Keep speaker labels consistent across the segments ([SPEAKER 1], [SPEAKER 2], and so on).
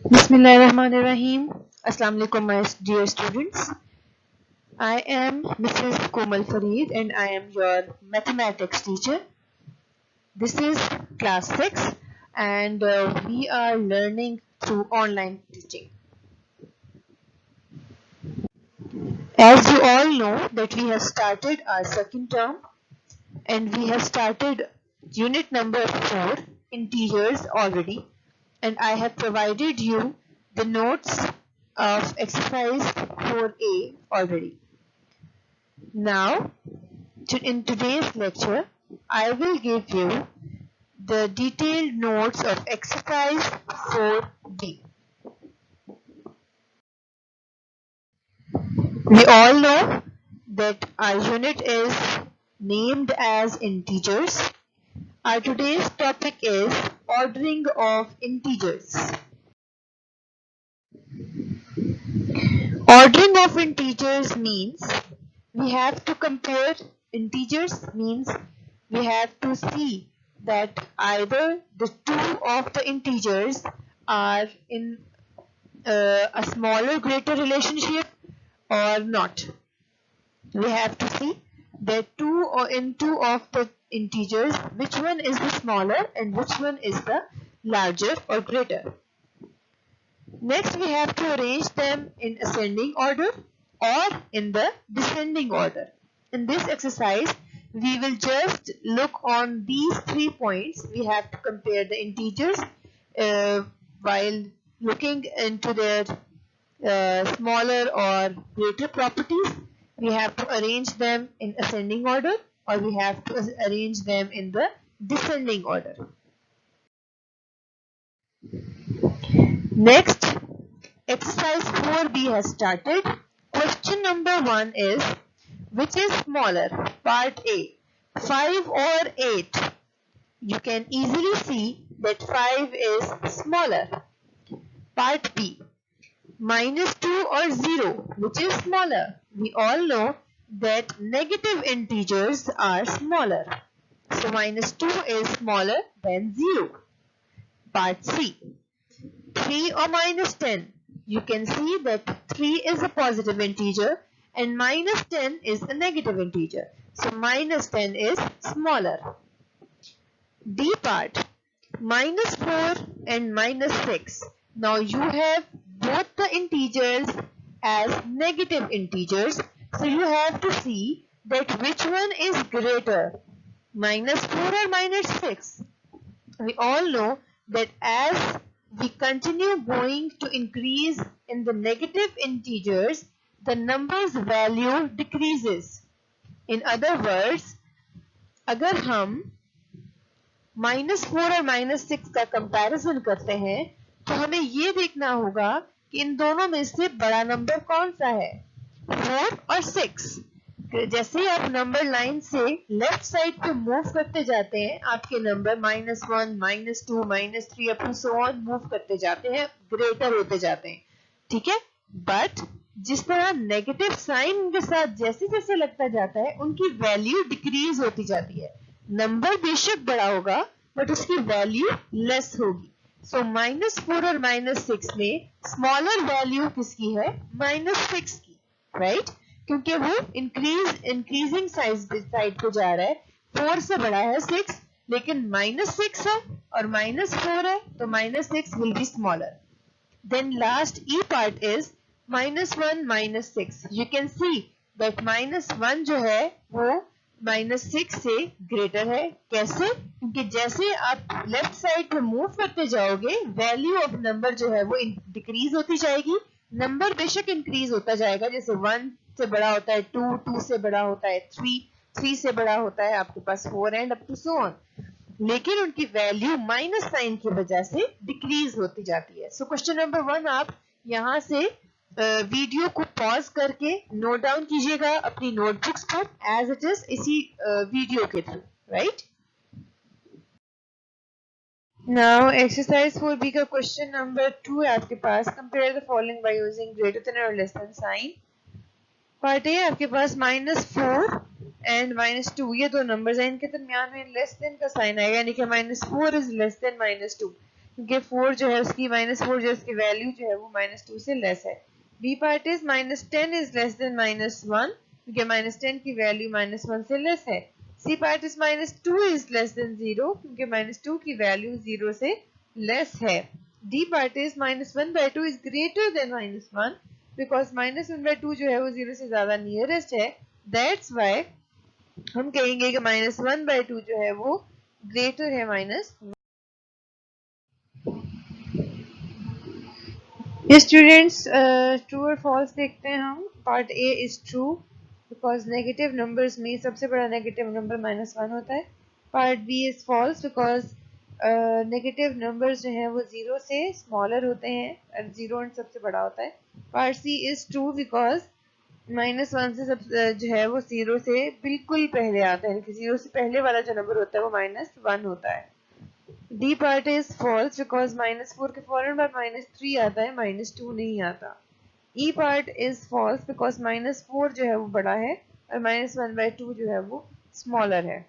[SPEAKER 1] Bismillahirrahmanirrahim. Assalamu alaikum, my dear students. I am Mrs. Komal Fareed and I am your mathematics teacher. This is class 6 and we are learning through online teaching. As you all know that we have started our second term and we have started unit number 4, integers already, and I have provided you the notes of exercise 4a already. Now, in today's lecture, I will give you the detailed notes of exercise 4b. We all know that our unit is named as integers. Our today's topic is ordering of integers. Ordering of integers means we have to compare integers, means we have to see that either the two of the integers are in a smaller greater relationship or not. We have to see that in two of the integers, which one is the smaller and which one is the larger or greater. Next, we have to arrange them in ascending order or in the descending order. In this exercise, we will just look on these 3 points. We have to compare the integers while looking into their smaller or greater properties. We have to arrange them in ascending order or we have to arrange them in the descending order. Next, exercise 4b has started. Question number 1 is, which is smaller? Part A, 5 or 8? You can easily see that 5 is smaller. Part B, -2 or 0, which is smaller? We all know that negative integers are smaller. So -2 is smaller than 0. Part C, 3 or -10. You can see that 3 is a positive integer and -10 is a negative integer. So -10 is smaller. D part, -4 and -6. Now you have both the integers as negative integers. So you have to see that which one is greater, -4 or -6. We all know that as we continue going to increase in the negative integers, the number's value decreases. In other words, अगर हम -4 और -6 का comparison करते हैं तो हमें ये देखना होगा कि इन दोनों में से बड़ा नंबर कौन सा है, 4 और 6. जैसे आप नंबर लाइन से लेफ्ट साइड पे मूव करते जाते हैं, आपके number -1, -2, -3 up to so on move करते जाते हैं, ग्रेटर होते जाते हैं. ठीक है, बट जिस तरह नेगेटिव साइन के साथ जैसे जैसे लगता जाता है उनकी वैल्यू डिक्रीज होती जाती है. नंबर बेशक बड़ा होगा बट उसकी वैल्यू लेस होगी. सो -4 और -6 में स्मॉलर वैल्यू किसकी है, -6 की, राइट? क्योंकि वो इंक्रीजिंग साइड को जा रहा है. 4 से बड़ा है 6, लेकिन -6 है और -4 है, तो -6 will be smaller. Then last E part is -1, -6. You can see that -1 जो है वो -6 से ग्रेटर है. कैसे? क्योंकि जैसे आप लेफ्ट साइड पे मूव करते जाओगे, वैल्यू ऑफ नंबर जो है वो डिक्रीज होती जाएगी. नंबर बेशक इंक्रीज होता जाएगा, जैसे 1 से बड़ा होता है 2, 2 से बड़ा होता है 3, 3 से बड़ा होता है आपके पास 4 and up to so on, लेकिन उनकी वैल्यू माइनस साइन की वजह से डिक्रीज होती जाती है. सो क्वेश्चन नंबर 1 आप यहाँ से वीडियो को पॉज करके नोट डाउन कीजिएगा अपनी नोटबुक्स पर एज इट इज इसी वीडियो के through, right? Now exercise 4b का क्वेश्चन नंबर 2 है आपके पास. Compare the following by using greater than और less than sign. Part A आपके पास -4 एंड -2, ये दो नंबर्स हैं, इनके दरमियान में लेस देन का साइन आएगा, यानी कि -4 इज लेस देन -2. क्योंकि 4 जो है उसकी -4 जो उसकी वैल्यू जो है वो -2 से लेस है। B part is -10 is less than -1 क्योंकि -10 की वैल्यू -1 से लेस है। C part is -2 is less than 0 क्योंकि -2 की वैल्यू 0 से लेस है। D part is -1/2 is greater than -1 because -1/2 जो है वो 0 से ज्यादा नियरेस्ट है। दैट्स वाई हम कहेंगे कि -1/2 जो है वो ग्रेटर है -1। ये स्टूडेंट्स ट्रू और फॉल्स देखते हैं हम। Part A is true because negative numbers में सबसे बड़ा नेगेटिव नंबर -1 होता है। Part B is false because negative numbers जो हैं वो 0 से स्मॉलर होते हैं और 0 सबसे बड़ा होता है। Part C is true because -1 से सब जो है वो 0 से बिल्कुल पहले आता है, यानी कि 0 से पहले वाला जो नंबर होता है वो -1 होता है। D part is false because -4 के फौरन बाद -3 आता है, -2 नहीं आता। ई पार्ट इज फॉल्स बिकॉज -4 जो है वो बड़ा है और -1/2 जो है वो स्मॉलर है।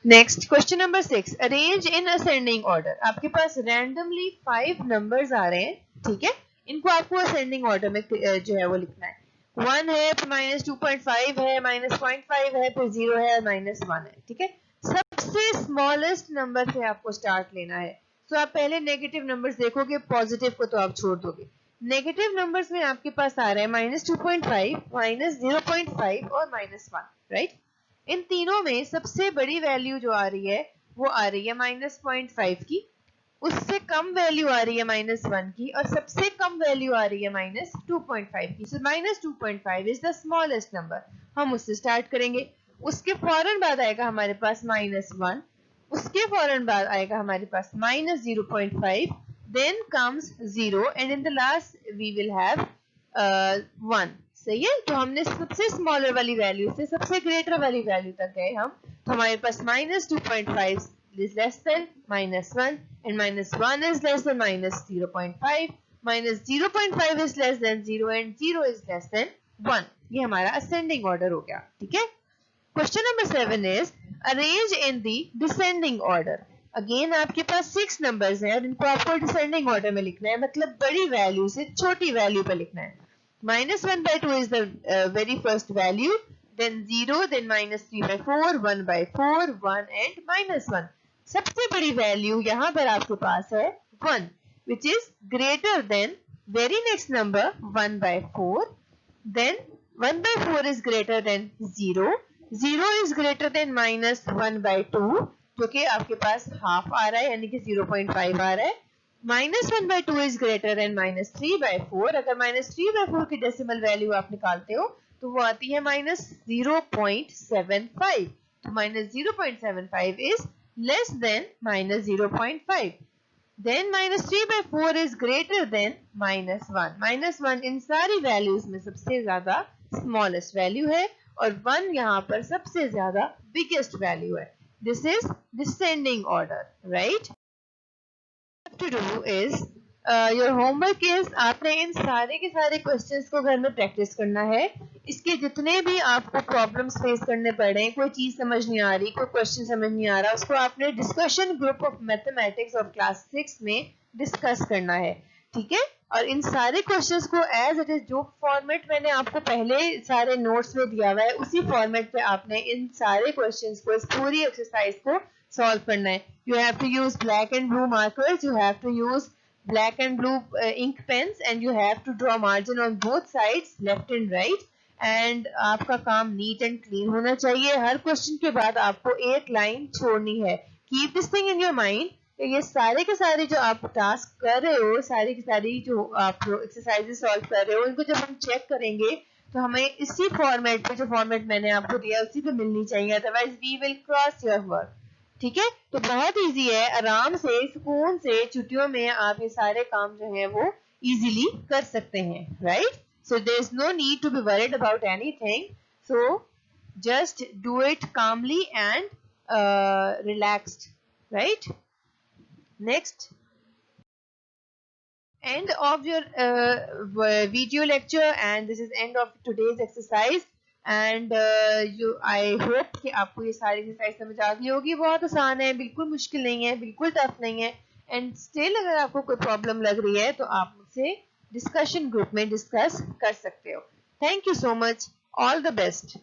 [SPEAKER 1] Next question number 6, arrange in ascending order. आपके पास रैंडमली 5 नंबर्स आ रहे हैं, ठीक है। इनको आपको असेंडिंग ऑर्डर में जो है वो लिखना है। 1 है, फिर -2.5 है, -0.5 है, फिर 0 है और -1 है, ठीक है। सबसे स्मॉलेस्ट नंबर से आपको स्टार्ट लेना है। तो आप पहले नेगेटिव नंबर्स देखोगे, पॉजिटिव को तो आप छोड़ दोगे। नेगेटिव नंबर्स में आपके पास आ रहा है -2.5, -0.5 और -1, राइट। इन तीनों में सबसे बड़ी वैल्यू जो आ रही है वो आ रही है -0.5 की, उससे कम वैल्यू आ रही है -1 की और सबसे कम वैल्यू आ रही है -2.5 की। सो -2.5 इज द स्मॉलेस्ट नंबर, हम उससे स्टार्ट करेंगे। उसके फौरन बाद आएगा हमारे पास -1, उसके फौरन बाद आएगा हमारे पास -0.5, then comes 0 and in the last we will have 1। सही है, तो हमने सबसे स्मॉलर वाली वैल्यू से सबसे ग्रेटर वाली वैल्यू तक गए हम। तो हमारे पास -2.5 is less than -1 and -1 is less than -0.5, -0.5 is less than 0 and 0 is less than 1। ये हमारा असेंडिंग ऑर्डर हो गया, ठीक है। Question number 7 is arrange in the descending order. Again आपके पास 6 नंबर्स हैं और इनको आपको डिसेंडिंग ऑर्डर में लिखना है, मतलब बड़ी वैल्यू से छोटी वैल्यू पर लिखना है। -1/2 is the very first value, then 0, then -3/4, 1/4, 1 and -1। सबसे बड़ी वैल्यू यहाँ पर आपके पास है 1, which is greater than very next number 1/4, then 1/4 is greater than 0, 0 is greater than -1/2 जो कि आपके पास हाफ आ रहा है, यानी कि 0.5 आ रहा है। -1/2 is greater than -3/4, अगर -3/4 की डेसिमल वैल्यू आप निकालते हो तो वो आती है -0.75, तो -0.75 is less than -0.5, then -3/4 is greater than -1। -1 इन सारी वैल्यूज में सबसे ज्यादा स्मॉलेस्ट वैल्यू है और 1 यहाँ पर सबसे ज्यादा बिगेस्ट वैल्यू है। This is descending order, right. to do is your homework is आपने इन सारे के सारे क्वेश्चंस को घर में प्रैक्टिस करना है। इसके जितने भी आपको प्रॉब्लम्स फेस करने पड़ रहे हैं, कोई चीज समझ नहीं आ रही, कोई क्वेश्चन समझ नहीं आ रहा, उसको आपने discussion group of mathematics of class 6 में डिस्कस करना है, ठीक है। और इन सारे क्वेश्चंस को एज इट इज, जो फॉर्मेट मैंने आपको पहले सारे नोट्स में दिया हुआ है उसी फॉर्मेट पे आपने इन सारे क्वेश्चंस को, इस पूरी एक्सरसाइज को सॉल्व करना है। You have to use black and blue markers, you have to use black and blue ink pens and you have to draw margin on both sides, left and right, and आपका काम neat and clean होना चाहिए। हर question के बाद आपको एक line छोड़नी है। Keep this thing in your mind, ये सारे के सारे जो आप टास्क कर रहे हो, सारी की सारी जो आप एक्सरसाइजेस सॉल्व कर रहे हो, इनको जब हम चेक करेंगे तो हमें इसी फॉर्मेट पे, जो फॉर्मेट मैंने आपको दिया उसी पे मिलनी चाहिए, otherwise we will cross your work, ठीक है। तो बहुत इजी है, आराम से सुकून से छुट्टियों में आप ये सारे काम जो है वो इजीली कर सकते हैं, right. So there is no need to be worried about anything, so just do it calmly and relaxed, right. Next, end of your video lecture and this is end of today's exercise. And I hope कि आपको ये सारी exercise समझ आ गई होगी। बहुत आसान है, बिल्कुल मुश्किल नहीं है, बिल्कुल टफ नहीं है। एंड स्टिल अगर आपको कोई प्रॉब्लम लग रही है तो आप मुझसे डिस्कशन ग्रुप में डिस्कस कर सकते हो। Thank you so much, all the best.